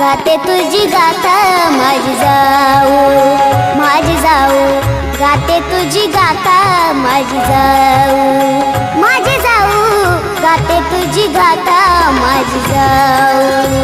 गाते तुझी गाथा माझी जाऊ, माझी जाऊ, गाते तुझी गाथा माझी जाऊ, माझी जाऊ, गाते तुझी गाथा माझी जाऊ.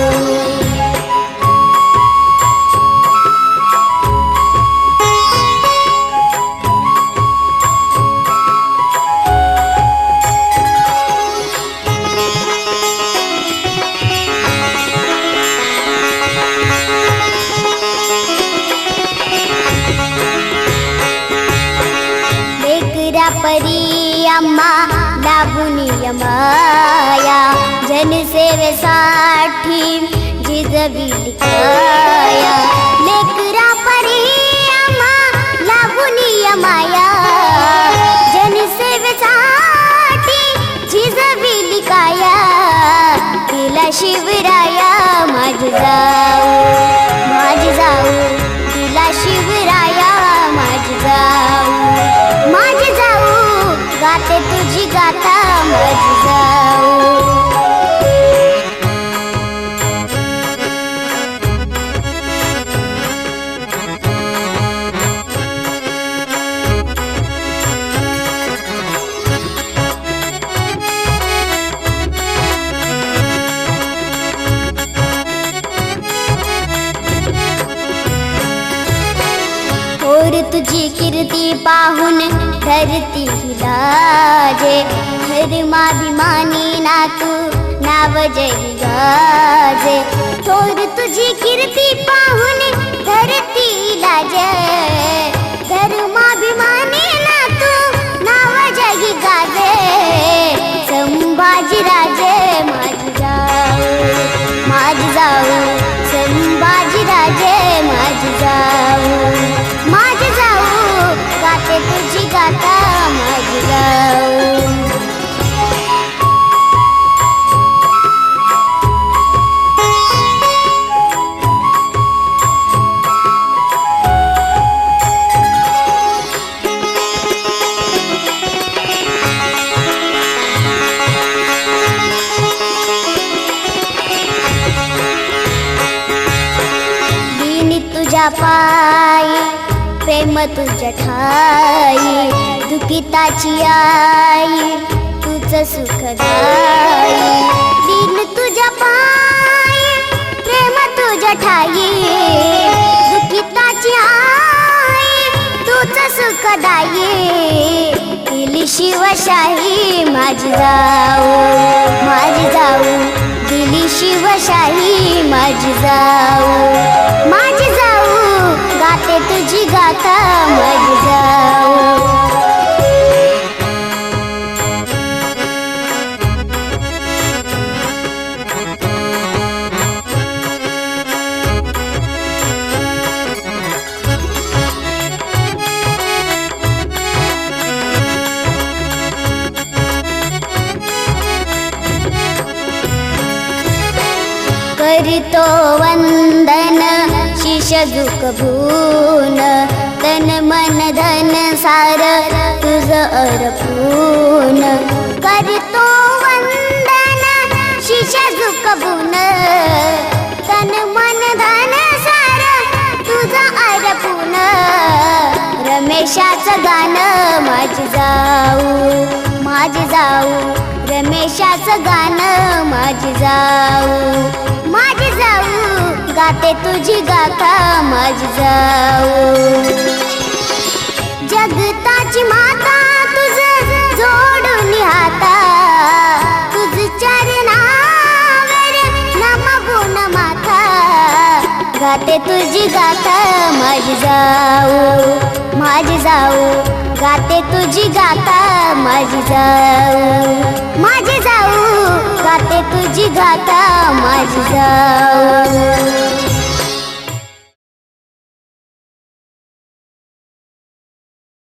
परी अम्मा लाभुनी माया जनसेवेसाठी जिजविली काया. लेकरा परी अम्मा लाभुनी माया जनसेवेसाठी जिजविली काया. तिला शिवराया माझी जाऊ, माझी जाऊ, तिला शिवराया माझी जाऊ, माझी जाऊ, गाते तुझी गाथा माझी जाऊ. और तुझी कीर्ती पाहून धरती लाजे. धर्माभिमानी ना तू नाव जय गाजे. थोर तुझी कीर्ती पाहून धरती लाजे. धर्माभिमानी ना तू नाव जय गाजे. संभाजी राजे माझी जाऊ, माझी जाऊ, संभाजी राजे माझी जाऊ, माझी जाऊ, गाते तुझी गाथा माझी जाऊ. दीन तुझ्या पायी प्रेम तुझ्या ठाई. दुखिताची आई तुझ सुख गाई. दीन तुझ्या पायी प्रेम तुझ्या ठाई. दुखिताची आई तुझ सुख दाई. दिली शिवशाही माझी जाऊ, माझी जाऊ, दिली शिवशाही माझी जाऊ, माझी जाऊ, गाते तुझी गाथा माझी जाऊ. करितो वंदन शिष दुख भून. तन मन धन सार तुझ अर्पून. करितो वंदन शिष दुख भून. तन मन धन सार तुझ अर्पून. रमेशाचं गाणं माझी जाऊ, माझी जाऊ, रमेशाचं गाणं माझी जाऊ, माझी जाऊ, गाते तुझी गाथा माझी जाऊ. जगताची माता तुझ जोडून हाता. तुझ चरणावर नमवून माथा. गाते तुझी गाथा माझी जाऊ, माझी जाऊ, गाते तुझी गाथा माझी जाऊ, माझी जाऊ, गाते तुझी गाथा माझी जाऊ.